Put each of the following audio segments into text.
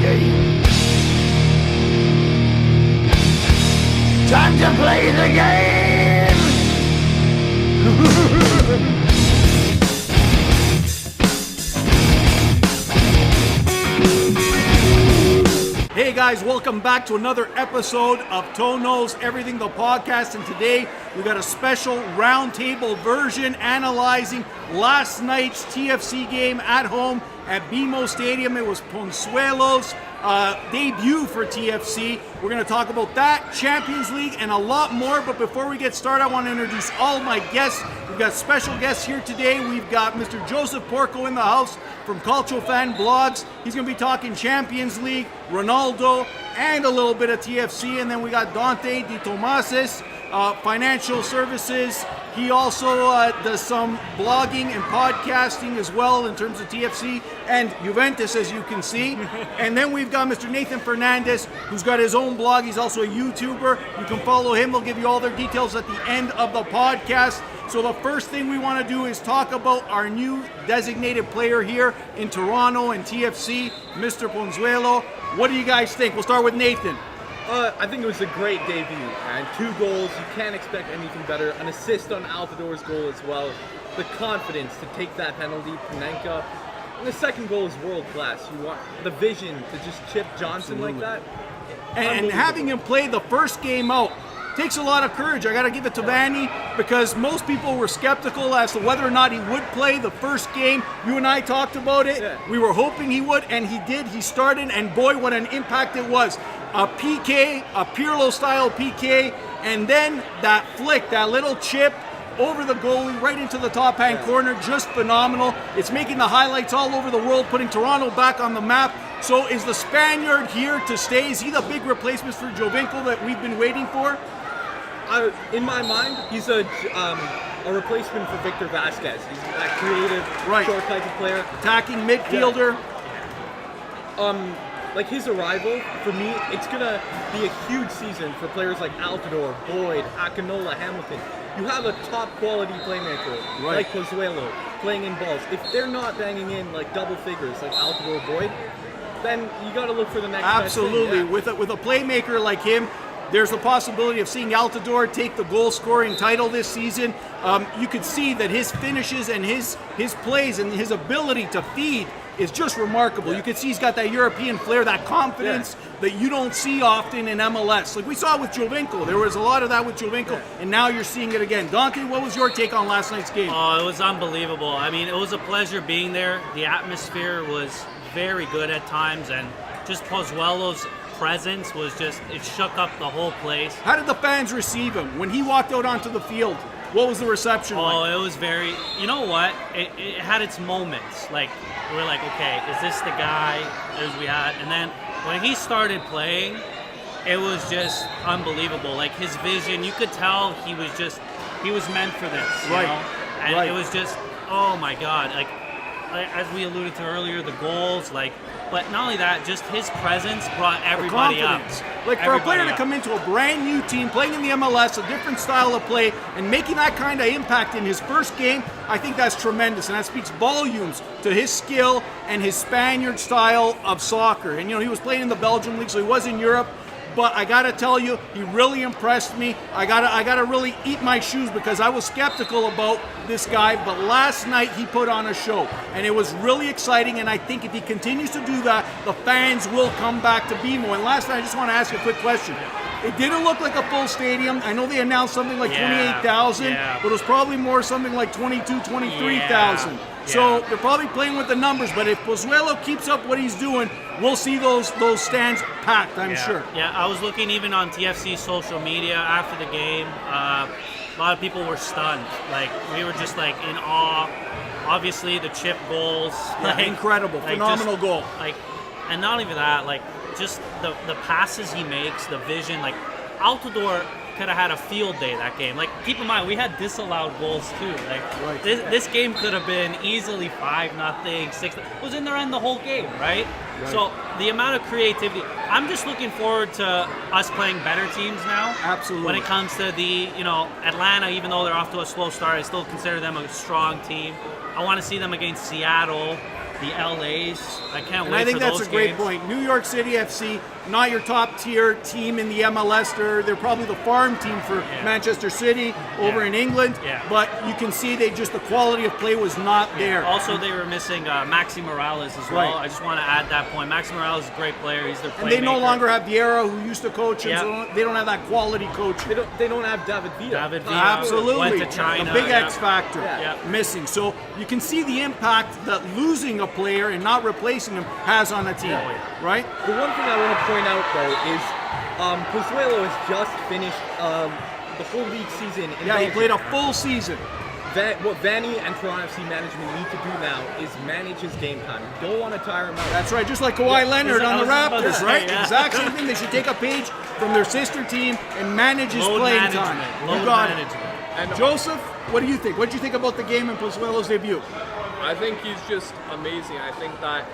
game. Time to play the game! Hey guys, welcome back to another episode of Tono's Everything the Podcast, and today we got a special roundtable version analyzing last night's TFC game at home at BMO Stadium. It was Pozuelo's debut for TFC. We're going to talk about that, Champions League, and a lot more. But before we get started, I want to introduce all my guests. We've got special guests here today. We've got Mr. Joseph Porco in the house from Cultural Fan Blogs. He's going to be talking Champions League, Ronaldo, and a little bit of TFC. And then we got DANTE, THOMASIS, financial services. He also does some blogging and podcasting as well in terms of TFC and Juventus, as you can see. And then we've got Mr. Nathan Fernandez, who's got his own blog. He's also a YouTuber. You can follow him. We'll give you all their details at the end of the podcast. So the first thing we want to do is talk about our new designated player here in Toronto and TFC, Mr. Pozuelo. What do you guys think? We'll start with Nathan. I think it was a great debut, and 2 goals, you can't expect anything better. An assist on Altidor's goal as well. The confidence to take that penalty, Panenka. And the second goal is world class. You want the vision to just chip Johnson like that. And having him play the first game out takes a lot of courage. I got to give it to Vanny, because most people were skeptical as to whether or not he would play the first game. You and I talked about it. Yeah. We were hoping he would, and he did. He started, and boy, what an impact it was. A PK, a Pirlo-style PK, and then that flick, that little chip over the goalie, right into the top-hand corner, just phenomenal. It's making the highlights all over the world, putting Toronto back on the map. So is the Spaniard here to stay? Is he the big replacement for Jovinko that we've been waiting for? In my mind, he's a replacement for Victor Vasquez. He's that creative, short type of player. Attacking midfielder. Yeah. Like his arrival, for me, it's going to be a huge season for players like Altidore, Boyd, Akinola, Hamilton. You have a top quality playmaker like Pozuelo playing in balls. If they're not banging in like double figures like Altidore, Boyd, then you got to look for the next Absolutely. best thing. Yeah. With a playmaker like him, there's the possibility of seeing Altidore take the goal-scoring title this season. You could see that his finishes and his plays and his ability to feed is just remarkable. You can see he's got that European flair, that confidence that you don't see often in MLS. Like we saw it with Jovinko. There was a lot of that with Jovinko, and now you're seeing it again. Dante, what was your take on last night's game? Oh, it was unbelievable. I mean, it was a pleasure being there. The atmosphere was very good at times, and just Pozuelo's presence was just, it shook up the whole place. How did the fans receive him when he walked out onto the field? What was the reception like? Oh, it was very, you know what? It had its moments. Like, we're like, okay, is this the guy as we had? And then when he started playing, it was just unbelievable. Like his vision, you could tell he was meant for this, you know? And it was just, oh my God. Like, as we alluded to earlier, the goals, but not only that, just his presence brought everybody up. Like for a player to come into a brand new team, playing in the MLS, a different style of play, and making that kind of impact in his first game, I think that's tremendous, and that speaks volumes to his skill and his Spaniard style of soccer. And he was playing in the Belgium league, so he was in Europe. But I gotta tell you, he really impressed me. I gotta really eat my shoes, because I was skeptical about this guy. But last night he put on a show, and it was really exciting. And I think if he continues to do that, the fans will come back to BMO. And last night, I just want to ask you a quick question. It didn't look like a full stadium. I know they announced something like 28,000, but it was probably more something like 22, 23,000. So they're probably playing with the numbers, but if Pozuelo keeps up what he's doing, we'll see those stands packed, I'm sure. Yeah, I was looking even on TFC social media after the game. A lot of people were stunned. Like, we were just like in awe. Obviously, the chip goals. Incredible, phenomenal goal. And not even that, just the passes he makes, the vision. Like, Altidore could have had a field day that game. Like, keep in mind, we had disallowed goals too. Like, this game could have been easily 5-0, 6. It was in their end the whole game, right? So the amount of creativity. I'm just looking forward to us playing better teams now. Absolutely. When it comes to the, Atlanta, even though they're off to a slow start, I still consider them a strong team. I want to see them against Seattle. the LAs. I can't And wait I think for that's those a great games. point. New York City FC, not your top tier team in the MLS. They're probably the farm team for Manchester City over in England. Yeah. But you can see the quality of play was not there. Also, they were missing Maxi Morales as well. Right. I just want to add that point. Maxi Morales is a great player. He's their playmaker. And they no longer have Vieira, who used to coach them, so they don't have that quality coach. They don't have David Villa. David Villa Absolutely. went to China. A big Yeah. X factor Yeah. missing. So you can see the impact that losing a player and not replacing him has on a team, right? The one thing I want to point out, though, is Pozuelo has just finished the whole league season in Yeah, he Belgium. played a full season. What Vanny and Toronto FC management need to do now is manage his game time. You don't want to tire him out. That's right, just like Kawhi Leonard on the I was about to Raptors, say, right? yeah. Exact same thing. They should take a page from their sister team and manage his Load playing management. time. Load You got management. it. And Joseph, what do you think? What did you think about the game and Pozuelo's debut? I think he's just amazing. I think that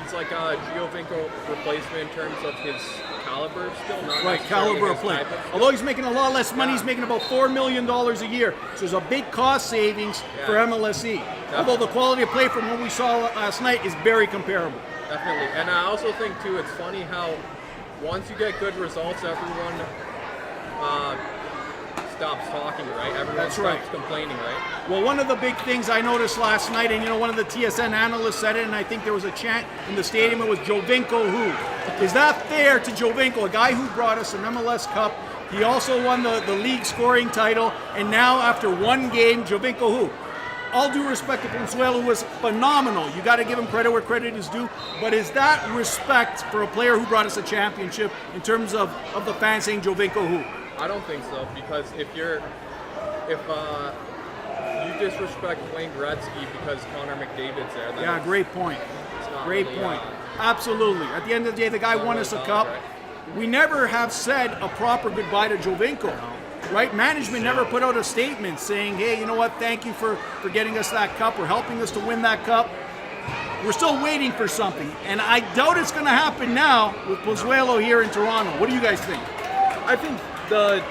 he's like a Giovinco replacement in terms of his caliber still, not Right, necessarily caliber his of play. type of- Although he's making a lot less money, he's making about $4 million a year. So there's a big cost savings for MLSE. Although the quality of play from what we saw last night is very comparable. Definitely. And I also think, too, it's funny how once you get good results, everyone stops talking, right? Everyone That's stops right. complaining, right? Well, one of the big things I noticed last night, and one of the TSN analysts said it, and I think there was a chant in the stadium, it was Giovinco who. Is that fair to Giovinco, a guy who brought us an MLS Cup? He also won the league scoring title, and now after one game, Giovinco who? All due respect to Pozuelo, who was phenomenal. You got to give him credit where credit is due. But is that respect for a player who brought us a championship in terms of the fans saying Giovinco who? I don't think so, because if you disrespect Wayne Gretzky because Connor McDavid's there, then Yeah, great point. it's not Great really, point. Absolutely. At the end of the day, the guy won us a cup. We never have said a proper goodbye to Giovinco. Right? Management never put out a statement saying, hey, you know what, thank you for getting us that cup or helping us to win that cup. We're still waiting for something. And I doubt it's going to happen now with Pozuelo here in Toronto. What do you guys think? I think the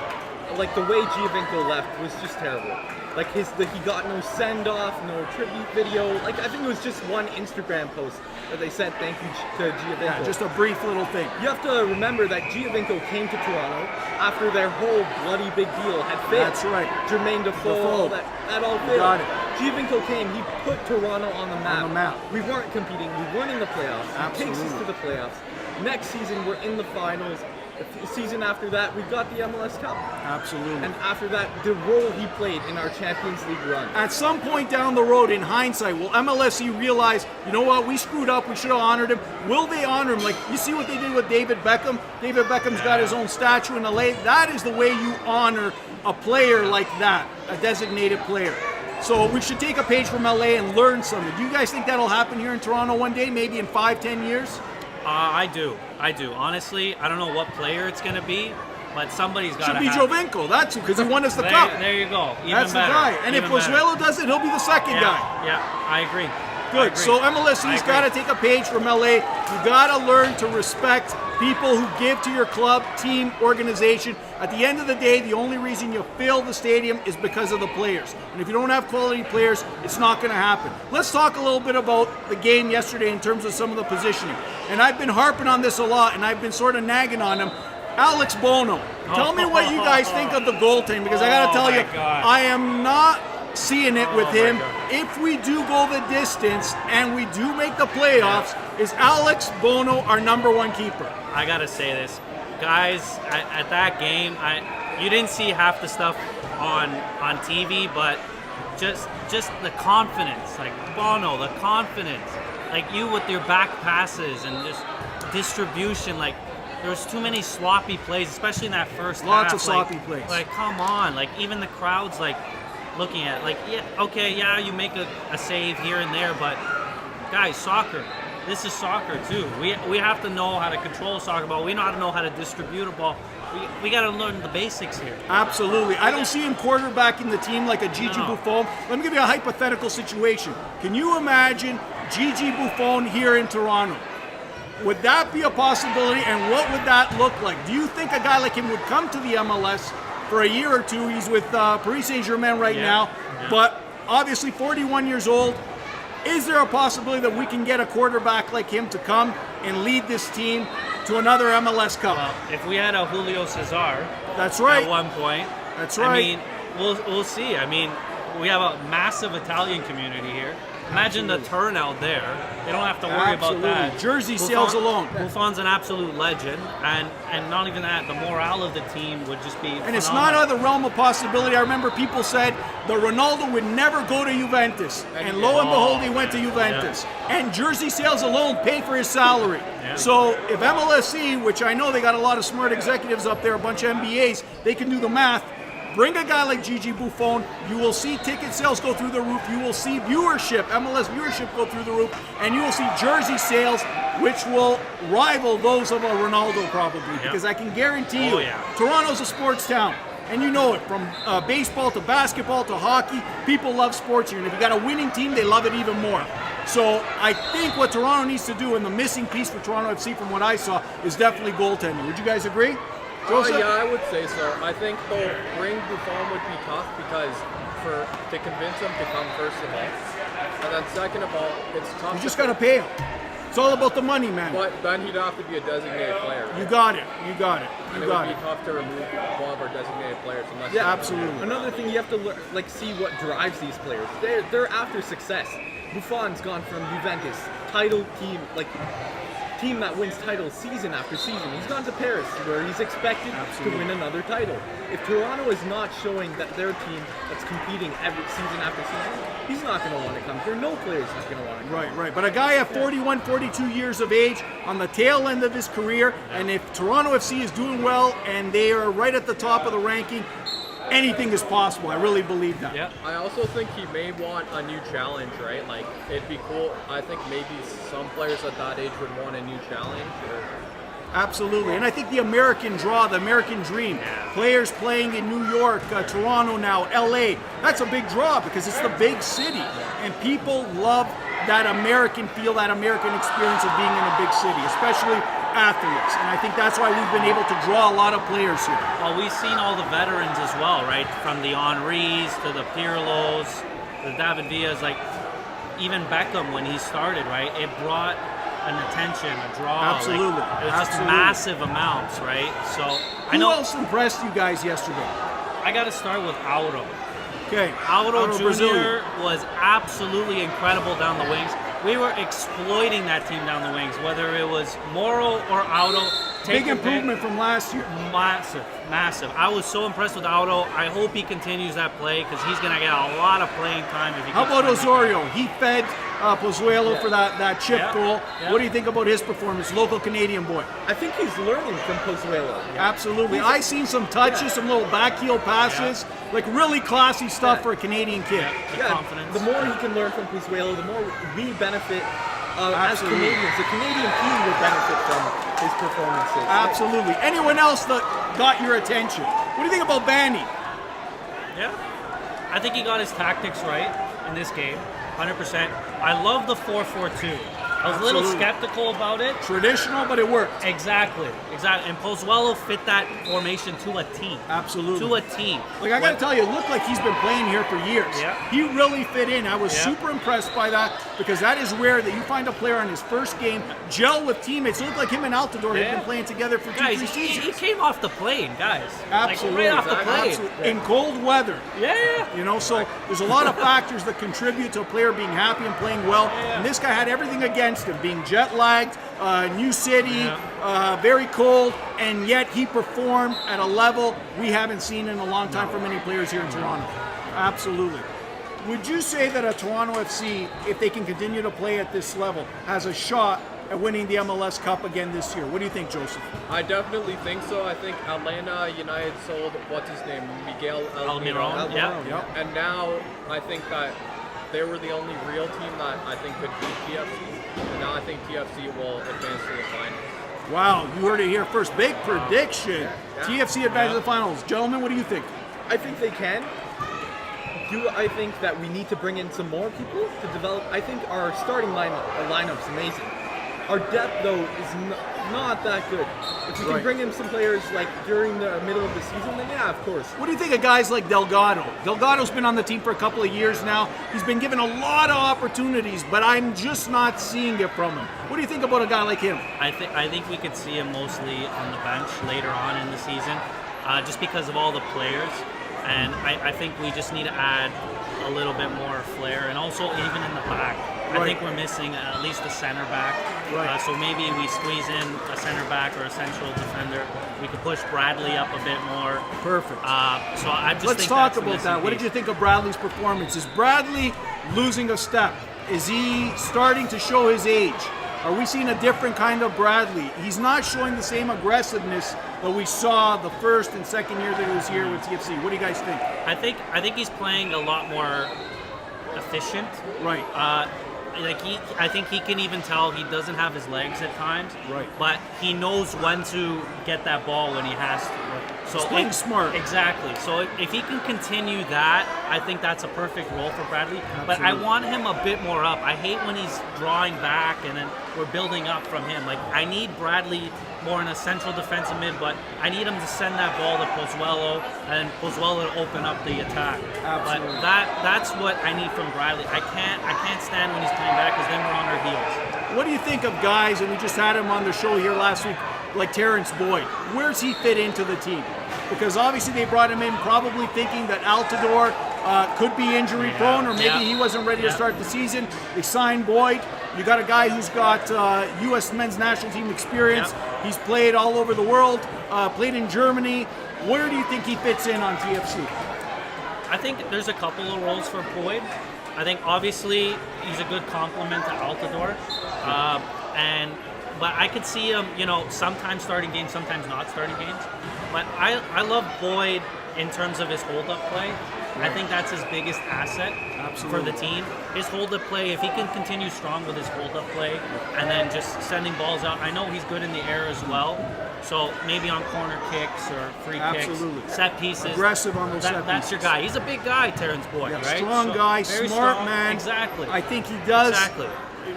way Giovinco left was just terrible. Like he got no send off, no tribute video. Like I think it was just one Instagram post that they said thank you to Giovinco. Yeah, just a brief little thing. You have to remember that Giovinco came to Toronto after their whole bloody big deal had failed. That's right. Jermaine Defoe, Defoe. that all failed. got it. Giovinco came, he put Toronto on the map. On the map. We weren't competing, we weren't in the playoffs. He takes us Absolutely. to the playoffs. Next season, we're in the finals. The season after that, we got the MLS Cup. Absolutely. And after that, the role he played in our Champions League run. At some point down the road, in hindsight, will MLSE realize, you know what, we screwed up, we should have honored him? Will they honor him? Like, you see what they did with David Beckham? David Beckham's got his own statue in LA. That is the way you honor a player like that, a designated player. So we should take a page from LA and learn something. Do you guys think that'll happen here in Toronto one day, maybe in 5-10 years? I do. Honestly, I don't know what player it's going to be, but somebody's got to Should be have Giovinco, that's who, because he won us the cup. There you go. Even That's the better. guy. And if Even better. Pozuelo does it, he'll be the second yeah, guy. Yeah, I agree. I Good. agree. So I MLSE's agree. got to take a page from LA. You got to learn to respect people who give to your club, team, organization. At the end of the day, the only reason you fill the stadium is because of the players. And if you don't have quality players, it's not going to happen. Let's talk a little bit about the game yesterday in terms of some of the positioning. And I've been harping on this a lot, and I've been sort of nagging on him. Alex Bono, tell me what you guys think of the goaltending, because I got to tell you, God. I am not seeing it with him. God. If we do go the distance and we do make the playoffs, is Alex Bono our number one keeper? I gotta say this, guys. At that game, you didn't see half the stuff on TV, but just the confidence, like Bono, the confidence, like you with your back passes and just distribution, like. There was too many sloppy plays, especially in that first half. Lots of sloppy plays. Like, come on. Like, even the crowd's, like, looking at it. Like, yeah, okay, yeah, you make a save here and there, but, guys, soccer. This is soccer, too. We have to know how to control a soccer ball. We know how to know how to distribute a ball. We got to learn the basics here. Absolutely. I don't see him quarterbacking the team like a Gigi No. Buffon. Let me give you a hypothetical situation. Can you imagine Gigi Buffon here in Toronto? Would that be a possibility, and what would that look like? Do you think a guy like him would come to the MLS for a year or two? He's with Paris Saint-Germain right now, but obviously 41 years old. Is there a possibility that we can get a quarterback like him to come and lead this team to another MLS Cup? Well, if we had a Julio Cesar, that's right. At one point, that's right. I mean, we'll see. I mean, we have a massive Italian community here. Imagine the turnout there. They don't have to worry about that. Jersey sales alone. Buffon's an absolute legend, and not even that, the morale of the team would just be And it's not out of the realm of possibility. I remember people said that Ronaldo would never go to Juventus, and lo and behold, he went to Juventus. Yeah. And jersey sales alone pay for his salary. Yeah. So if MLSE, which I know they got a lot of smart executives up there, a bunch of MBAs, they can do the math. Bring a guy like Gigi Buffon, you will see ticket sales go through the roof, you will see viewership, MLS viewership go through the roof, and you will see jersey sales, which will rival those of a Ronaldo probably, because I can guarantee you, Toronto's a sports town, and you know it, from baseball to basketball to hockey, people love sports here, and if you got a winning team, they love it even more. So I think what Toronto needs to do, and the missing piece for Toronto FC from what I saw, is definitely goaltending. Would you guys agree? Yeah, I would say so. I think though bring Buffon would be tough because to convince him to come first of all, and then second of all, it's tough. You just got to pay him. It's all about the money, man. But then he'd have to be a designated player. Right? You got it. You got it. And it would be tough to remove one of our designated players unless. Yeah, absolutely. Another thing you have to see what drives these players. They're after success. Buffon's gone from Juventus, title team, team that wins titles season after season. He's gone to Paris, where he's expected to win another title. If Toronto is not showing that their team that's competing every season after season, he's not going to want to come here. No player's not going to want to come. Right. But a guy at 41, 42 years of age, on the tail end of his career, and if Toronto FC is doing well and they are right at the top of the ranking, anything is possible. I really believe that. Yeah. I also think he may want a new challenge, right? Like, it'd be cool. I think maybe some players at that age would want a new challenge. Absolutely. And I think the American draw, the American dream, players playing in New York, Toronto now, LA, that's a big draw because it's the big city. And people love that American feel, that American experience of being in a big city, especially athletes. And I think that's why we've been able to draw a lot of players here. Well, we've seen all the veterans as well, right? From the Henrys to the Pirlos, the David Villas, even Beckham when he started, right? It brought an attention, a draw. Absolutely. It was just massive amounts, right? So Who else impressed you guys yesterday? I got to start with Auro. Okay. Auro Jr. was absolutely incredible down the wings. We were exploiting that team down the wings, whether it was Moro or Auro. Big improvement from last year. Massive. I was so impressed with Auro. I hope he continues that play because he's going to get a lot of playing time. If he How about Osorio? He fed Pozuelo for that chip goal. Yeah. What do you think about his performance? Local Canadian boy. I think he's learning from Pozuelo. Yeah. Absolutely. I seen some touches, some little backheel passes, really classy stuff for a Canadian kid. Confidence. The more he can learn from Pozuelo, the more we benefit as Canadians. The Canadian team will benefit from his performances. Absolutely. Anyone else that got your attention? What do you think about Vanny? Yeah. I think he got his tactics right in this game. 100%. I love the 4-4-2. I was a little skeptical about it. Traditional, but it worked. Exactly. And Pozuelo fit that formation to a T. Absolutely. To a T. I got to tell you, it looked like he's been playing here for years. Yeah. He really fit in. I was super impressed by that because that is rare that you find a player on his first game gel with teammates. It looked like him and Altidore had been playing together for 2-3 seasons. He came off the plane, guys. Absolutely. Right off the plane. Absolutely. In cold weather. Yeah. So there's a lot of factors that contribute to a player being happy and playing well. Yeah. And this guy had everything against him, being jet lagged, new city, very cold, and yet he performed at a level we haven't seen in a long time for many players here in Toronto. Absolutely. Would you say that a Toronto FC, if they can continue to play at this level, has a shot at winning the MLS Cup again this year? What do you think, Joseph? I definitely think so. I think Atlanta United sold, what's his name, Miguel Almiron. Yeah. And now I think that they were the only real team that I think could beat TFC. And now I think TFC will advance to the finals. Wow, you heard it here first. Big prediction. TFC advances to the finals. Gentlemen, what do you think? I think they can. I think that we need to bring in some more people to develop? I think our starting lineup's amazing. Our depth, though, is not that good. If we can bring in some players like during the middle of the season, then yeah, of course. What do you think of guys like Delgado? Delgado's been on the team for a couple of years now. He's been given a lot of opportunities, but I'm just not seeing it from him. What do you think about a guy like him? I think we could see him mostly on the bench later on in the season, just because of all the players. And I think we just need to add a little bit more flair, and also even in the back. I think we're missing at least a center back. So maybe we squeeze in a center back or a central defender. We could push Bradley up a bit more. Perfect. So I just Let's think talk that's a about missing that. What did piece. you think of Bradley's performance? Is Bradley losing a step? Is he starting to show his age? Are we seeing a different kind of Bradley? He's not showing the same aggressiveness that we saw the first and second year that he was here with TFC. What do you guys think? I think he's playing a lot more efficient. Right. I think he can even tell he doesn't have his legs at times. Right. But he knows when to get that ball when he has to. So He's playing smart. Exactly. So if he can continue that, I think that's a perfect role for Bradley. But I want him a bit more up. I hate when he's drawing back and then we're building up from him. Like, I need Bradley more in a central defensive mid, but I need him to send that ball to Pozuelo and Pozuelo to open up the attack. Absolutely. But that's what I need from Bradley. I can't stand when he's playing back, because then we're on our heels. What do you think of guys, and we just had him on the show here last week, like Terrence Boyd? Where's he fit into the team? Because obviously they brought him in probably thinking that Altidore could be injury prone, or maybe he wasn't ready to start the season. They signed Boyd. You got a guy who's got U.S. men's national team experience. He's played all over the world, played in Germany. Where do you think he fits in on TFC? I think there's a couple of roles for Boyd. I think obviously he's a good complement to Altidore, but I could see him, sometimes starting games, sometimes not starting games. But I love Boyd in terms of his hold-up play. I think that's his biggest asset for the team. His hold-up play, if he can continue strong with his hold-up play and then just sending balls out. I know he's good in the air as well. So maybe on corner kicks or free kicks, set pieces. Aggressive on those set pieces. That's your guy. He's a big guy, Terrence Boyd, right? Strong guy, very smart strong. man. Exactly. I think he does. Exactly.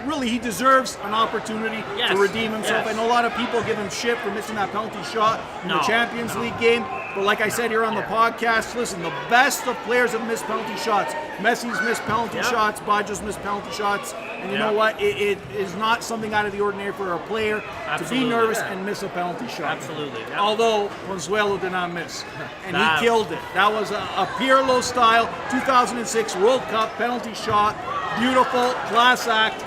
Really, he deserves an opportunity to redeem himself. I know a lot of people give him shit for missing that penalty shot in the Champions League game. But like I said here on the podcast, listen, the best of players have missed penalty shots. Messi's missed penalty shots. Baggio's missed penalty shots. And you know what? It is not something out of the ordinary for a player to be nervous and miss a penalty shot. Absolutely. Yeah. Although Pozuelo did not miss. And he killed it. That was a Pirlo style 2006 World Cup penalty shot. Beautiful, class act.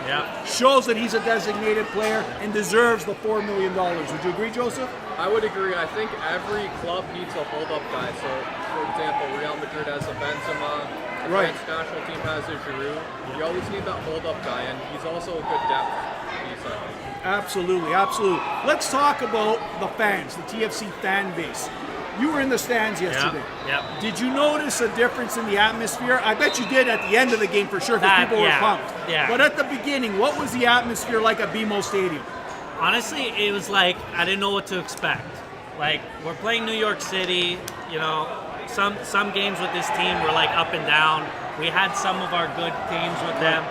Shows that he's a designated player and deserves the $4 million. Would you agree, Joseph? I would agree. I think every club needs a hold-up guy. So, for example, Real Madrid has a Benzema. The French national team has a Giroud. You always need that hold-up guy, and he's also a good depth piece, I think. Absolutely, absolutely. Let's talk about the fans, the TFC fan base. You were in the stands yesterday. Did you notice a difference in the atmosphere? I bet you did at the end of the game for sure, because people were pumped. But at the beginning, what was the atmosphere like at BMO Stadium? Honestly, it was like I didn't know what to expect. Like, we're playing New York City, some games with this team were like up and down. We had some of our good games with them,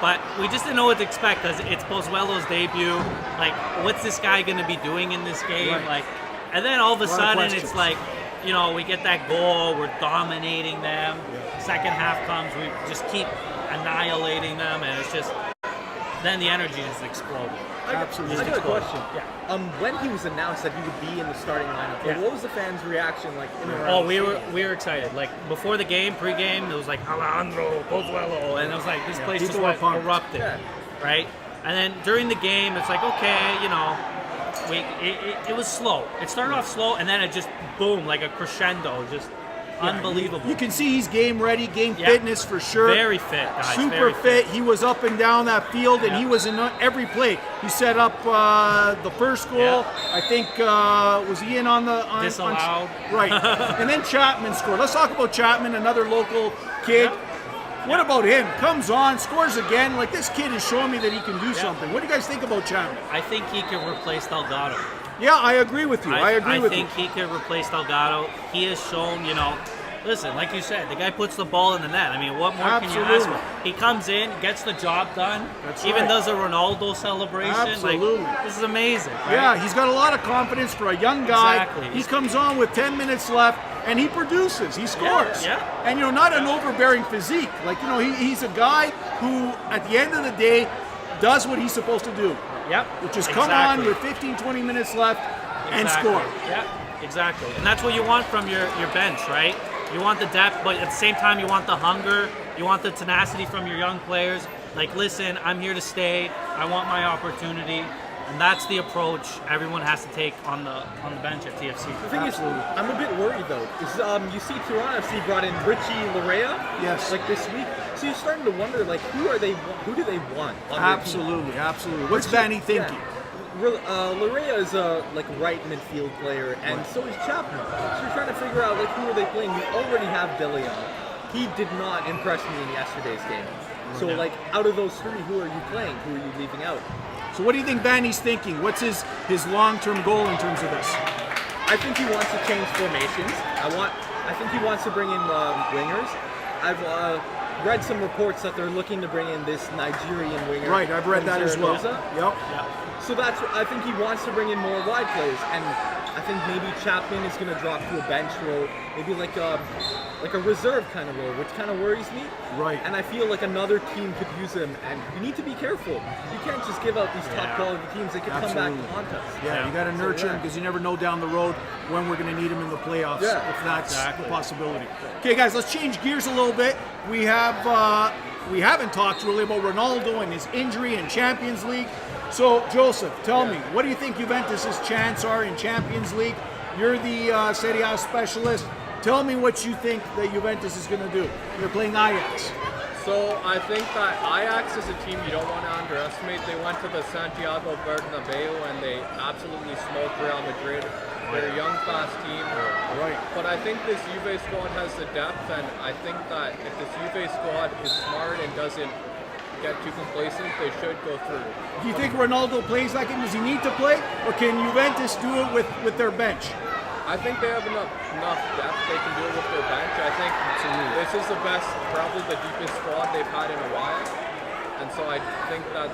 but we just didn't know what to expect, because it's Pozuelo's debut. Like, what's this guy going to be doing in this game? And then all of a sudden it's like, we get that goal, we're dominating them. Second half comes, we just keep annihilating them, and it's just, then the energy just explodes. Absolutely. I got a question. When he was announced that he would be in the starting lineup, what was the fans' reaction like? We were excited. Like, before the game, pre-game, it was like Alejandro, Pozuelo, and it was like this place just went erupted, right? And then during the game, it's like, okay, it was slow. It started off slow, and then it just boom, like a crescendo, just unbelievable. You can see he's game ready, game fitness for sure. Very fit, guys. Super very fit. He was up and down that field, and he was in every play. He set up the first goal. I think was he in on the disallowed? Right. And then Chapman scored. Let's talk about Chapman, another local kid. What about him? Comes on, scores again. Like, this kid is showing me that he can do something. What do you guys think about Chapman? I think he can replace Delgado. Yeah, I agree with you. I think he could replace Delgado. He has shown, listen, like you said, the guy puts the ball in the net. I mean, what more can you ask for? He comes in, gets the job done, even does a Ronaldo celebration. Absolutely. Like, this is amazing. Right? Yeah, he's got a lot of confidence for a young guy. Exactly. He comes on with 10 minutes left, and he produces. He scores. Yeah. And, not an overbearing physique. Like, he's a guy who, at the end of the day, does what he's supposed to do. Yep. Which is come on with 15, 20 minutes left and score. Yeah, exactly. And that's what you want from your bench, right? You want the depth, but at the same time, you want the hunger. You want the tenacity from your young players. Like, listen, I'm here to stay. I want my opportunity. And that's the approach everyone has to take on the bench at TFC. The thing is, I'm a bit worried though. Is you see Toronto FC brought in Richie Larea, like this week. So you're starting to wonder, like, who do they want on Absolutely. What's Vanny thinking? Larea is a right midfield player, and so is Chapman. So you're trying to figure out, like, who are they playing? We already have De Leon. He did not impress me in yesterday's game. So, like, out of those three, who are you playing? Who are you leaving out? So what do you think Vanny's thinking? What's his long-term goal in terms of this? I think he wants to change formations. I think he wants to bring in wingers. I've read some reports that they're looking to bring in this Nigerian winger. Right, I've read that as well. Yep. So I think he wants to bring in more wide players, and I think maybe Chapman is going to drop to a bench role, maybe like a reserve kind of role, which kind of worries me. Right. And I feel like another team could use him, and you need to be careful. You can't just give out these top quality teams that could come back and haunt us. Yeah, you got to nurture him because you never know down the road when we're going to need him in the playoffs, if that's the possibility. Okay, guys, let's change gears a little bit. We haven't talked really about Ronaldo and his injury in Champions League. So, Joseph, tell me, what do you think Juventus' chance are in Champions League? You're the Serie A specialist. Tell me what you think that Juventus is going to do. They're playing Ajax. So I think that Ajax is a team you don't want to underestimate. They went to the Santiago Bernabeu and they absolutely smoked Real Madrid. They're a young, fast team. Right. But I think this Juve squad has the depth, and I think that if this Juve squad is smart and doesn't get too complacent, they should go through. Do you think Ronaldo plays like him? Does he need to play? Or can Juventus do it with their bench? I think they have enough depth. They can do it with their bench. I think this is the best, probably the deepest squad they've had in a while. And so I think that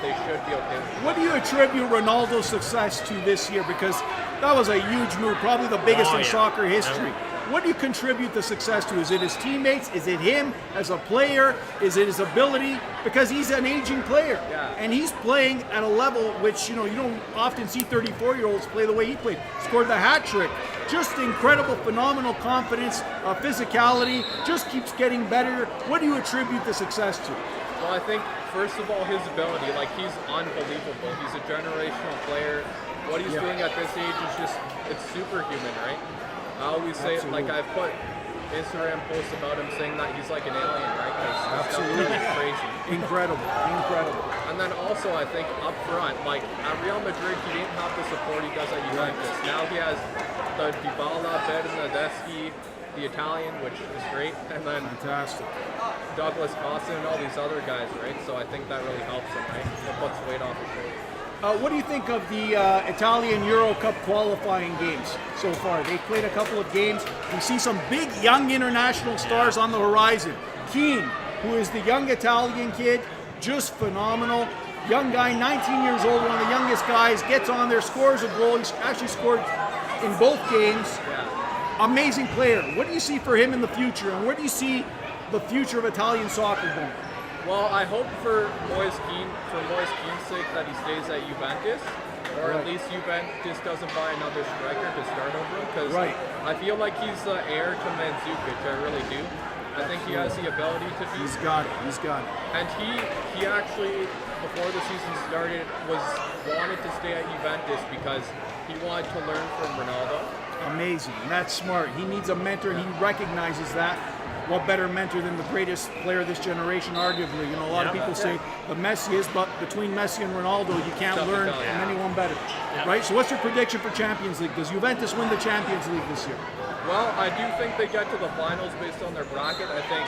they should be okay with it. What do you attribute Ronaldo's success to this year? Because that was a huge move, probably the biggest in soccer history. What do you contribute the success to? Is it his teammates? Is it him as a player? Is it his ability? Because he's an aging player. Yeah. And he's playing at a level which, you don't often see 34-year-olds play the way he played. Scored the hat trick. Just incredible, phenomenal confidence, physicality, just keeps getting better. What do you attribute the success to? Well, I think, first of all, his ability. Like, he's unbelievable. He's a generational player. What he's doing at this age is just, it's superhuman, right? I always say, like, I've put Instagram posts about him saying that he's like an alien, right? Because he's crazy. Incredible. And then also, I think, up front, like, at Real Madrid, he didn't have the support he does at Juventus. Now he has the Dybala, Bernardeschi, the Italian, which is great, and then Douglas Costa and all these other guys, right? So I think that really helps him, right? It puts weight off his shoulders. What do you think of the Italian Euro Cup qualifying games so far? They played a couple of games. We see some big young international stars on the horizon. Keane, who is the young Italian kid, just phenomenal. Young guy, 19 years old, one of the youngest guys, gets on there, scores a goal. He's actually scored in both games. Amazing player. What do you see for him in the future, and where do you see the future of Italian soccer going? Well, I hope for Moise Keane's sake that he stays at Juventus, or at least Juventus doesn't buy another striker to start over him, because I feel like he's the heir to Mandzukic, I really do. I think he has the ability to be. He's got it. And he actually, before the season started, wanted to stay at Juventus because he wanted to learn from Ronaldo. Amazing. And that's smart. He needs a mentor, and he recognizes that. What better mentor than the greatest player of this generation, arguably? A lot of people say the Messi is, but between Messi and Ronaldo, you can't learn from anyone better. Right? So what's your prediction for Champions League? Does Juventus win the Champions League this year? Well, I do think they get to the finals based on their bracket. I think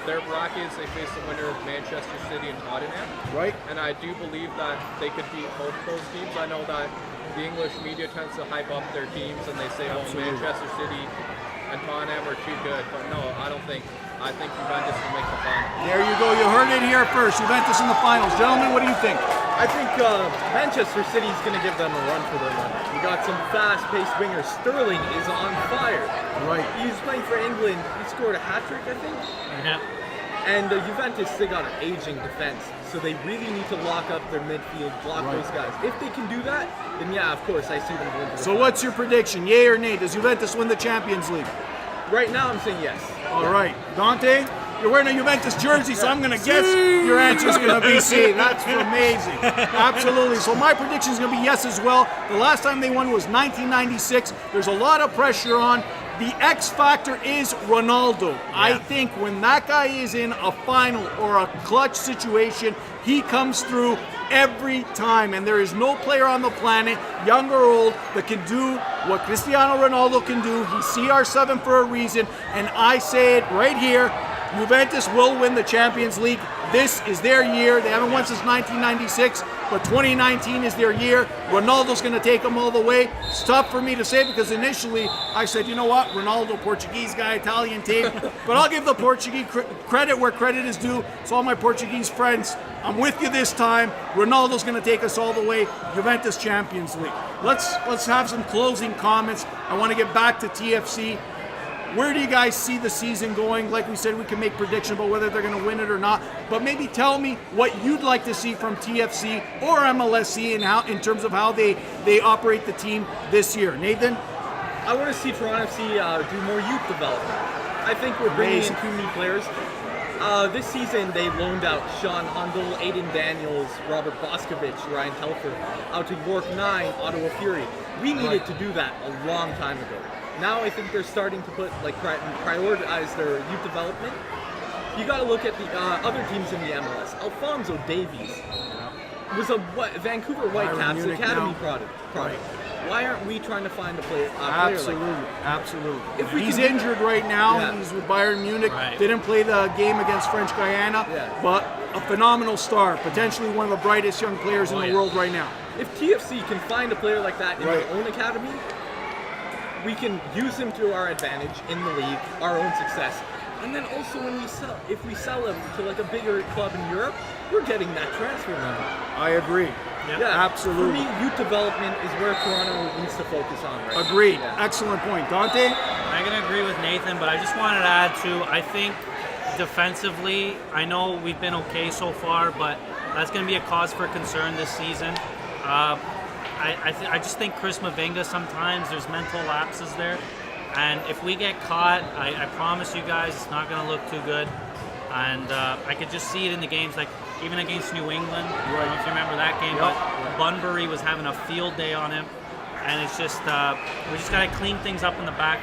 their brackets, they face the winner of Manchester City and Tottenham. Right. And I do believe that they could beat both those teams. I know that the English media tends to hype up their teams and they say, well, Manchester City and Tottenham are too good. But no, I think Juventus will make the final. There you go. You heard it here first. Juventus in the finals. Gentlemen, what do you think? I think Manchester City's going to give them a run for their money. You got some fast-paced wingers. Sterling is on fire. Right. He's playing for England. He scored a hat-trick, I think. Yeah. And Juventus, they got an aging defense, so they really need to lock up their midfield, block those guys. If they can do that, then yeah, of course, I see them going. So what's your prediction? Yay or nay? Does Juventus win the Champions League? Right now, I'm saying yes. All right. Dante, you're wearing a Juventus jersey, so I'm going to guess your answer is going to be C. That's amazing. Absolutely. So my prediction is going to be yes as well. The last time they won was 1996. There's a lot of pressure on. The X factor is Ronaldo. Yeah. I think when that guy is in a final or a clutch situation, he comes through every time. And there is no player on the planet, young or old, that can do what Cristiano Ronaldo can do. He's CR7 for a reason. And I say it right here, Juventus will win the Champions League. This is their year. They haven't won since 1996, but 2019 is their year. Ronaldo's going to take them all the way. It's tough for me to say because initially I said, you know what, Ronaldo, Portuguese guy, Italian tape. But I'll give the Portuguese credit where credit is due. So all my Portuguese friends, I'm with you this time. Ronaldo's going to take us all the way. Juventus Champions League. Let's have some closing comments. I want to get back to TFC. Where do you guys see the season going? Like we said, we can make predictions about whether they're going to win it or not. But maybe tell me what you'd like to see from TFC or MLSC and how, in terms of how they operate the team this year. Nathan? I want to see Toronto FC do more youth development. I think we're bringing in 2 new players. This season, they loaned out Sean Hundle, Aiden Daniels, Robert Boscovich, Ryan Telfer, out to York 9, Ottawa Fury. We needed to do that a long time ago. Now I think they're starting to put prioritize their youth development. You got to look at the other teams in the MLS. Alphonso Davies was a Vancouver Whitecaps Academy product. Right. Why aren't we trying to find a player like that? Absolutely. He's injured right now. Yeah. He's with Bayern Munich. Right. Didn't play the game against French Guiana, but a phenomenal star. Potentially one of the brightest young players in the world right now. If TFC can find a player like that in their own academy, we can use him to our advantage in the league, our own success. And then also when if we sell him to like a bigger club in Europe, we're getting that transfer money. I agree. Yeah, absolutely. For me, youth development is where Toronto needs to focus on right now. Agreed. Yeah. Excellent point. Dante? I'm going to agree with Nathan, but I just wanted to add to, I think defensively, I know we've been okay so far, but that's going to be a cause for concern this season. I just think Chris Mavinga, sometimes there's mental lapses there. And if we get caught, I promise you guys it's not going to look too good. And I could just see it in the games, like even against New England. I don't know if you remember that game, but Bunbury was having a field day on him. And it's just, we just got to clean things up in the back.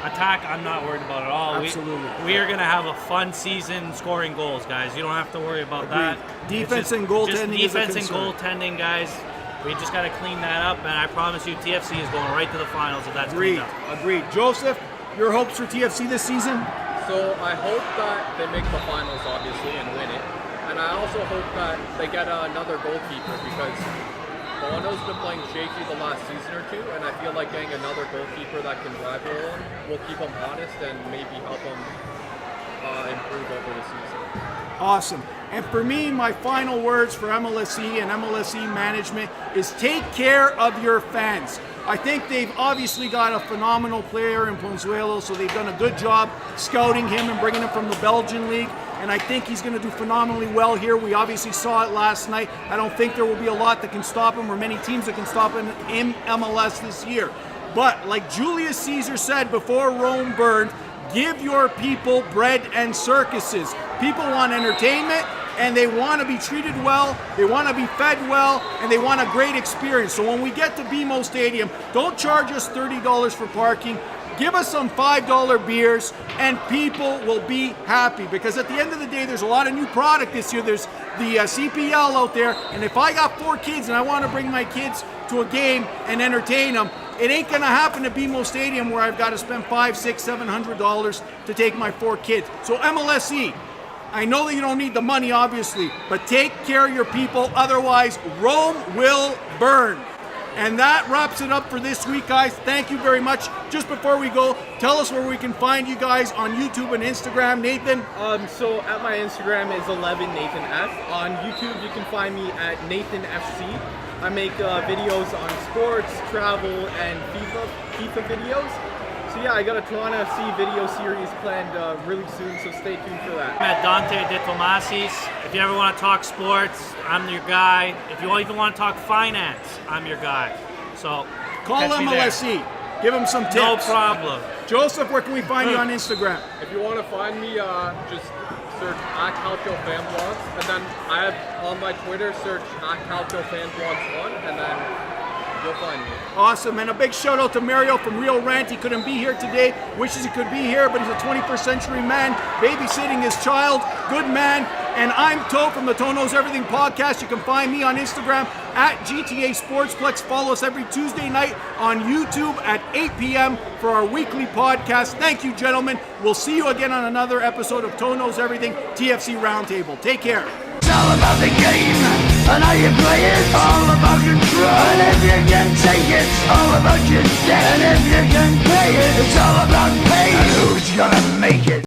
Attack, I'm not worried about at all. Absolutely. We are going to have a fun season scoring goals, guys. You don't have to worry about that. Defense and goaltending is a concern. Defense and goaltending, guys. We just got to clean that up, and I promise you TFC is going right to the finals if that's cleaned up. Agreed. Joseph, your hopes for TFC this season? So I hope that they make the finals, obviously, and win it. And I also hope that they get another goalkeeper because Bono's been playing shaky the last season or two, and I feel like getting another goalkeeper that can rival him will keep him honest and maybe help him improve over the season. Awesome. And for me, my final words for MLSE and MLSE management is take care of your fans. I think they've obviously got a phenomenal player in Pozuelo, so they've done a good job scouting him and bringing him from the Belgian league. And I think he's going to do phenomenally well here. We obviously saw it last night. I don't think there will be a lot that can stop him or many teams that can stop him in MLS this year. But like Julius Caesar said before Rome burned, give your people bread and circuses. People want entertainment and they want to be treated well, they want to be fed well, and they want a great experience. So when we get to BMO Stadium, don't charge us $30 for parking. Give us some $5 beers and people will be happy because at the end of the day, there's a lot of new product this year. There's the CPL out there, and if I got 4 kids and I want to bring my kids to a game and entertain them, it ain't gonna happen at BMO Stadium where I've got to spend $500, $600, $700 to take my 4 kids. So MLSE, I know that you don't need the money, obviously, but take care of your people, otherwise Rome will burn. And that wraps it up for this week, guys. Thank you very much. Just before we go, tell us where we can find you guys on YouTube and Instagram. Nathan? So at my Instagram is 11NathanF. On YouTube, you can find me at NathanFC. I make videos on sports, travel, and FIFA videos. So yeah, I got a Toronto FC video series planned really soon, so stay tuned for that. I'm at DANTE THOMASIS. If you ever want to talk sports, I'm your guy. If you even want to talk finance, I'm your guy. So call catch me there. MLSE. Give him some tips. No problem. Joseph, where can we find you on Instagram? If you want to find me, just search @CalcioFanBlogs, and then I have on my Twitter, search @CalcioFanBlogs1, and then you'll find me. Awesome, and a big shout out to Mario from Real Rant. He couldn't be here today. Wishes he could be here, but he's a 21st century man, babysitting his child. Good man. And I'm To from the To Knows Everything podcast. You can find me on Instagram at GTA Sportsplex. Follow us every Tuesday night on YouTube at 8 p.m. for our weekly podcast. Thank you, gentlemen. We'll see you again on another episode of To Knows Everything TFC Roundtable. Take care. It's all about the game and how you play it. It's all about control. And if you can take it, it's all about your debt. And if you can pay it, it's all about pay. And who's gonna make it?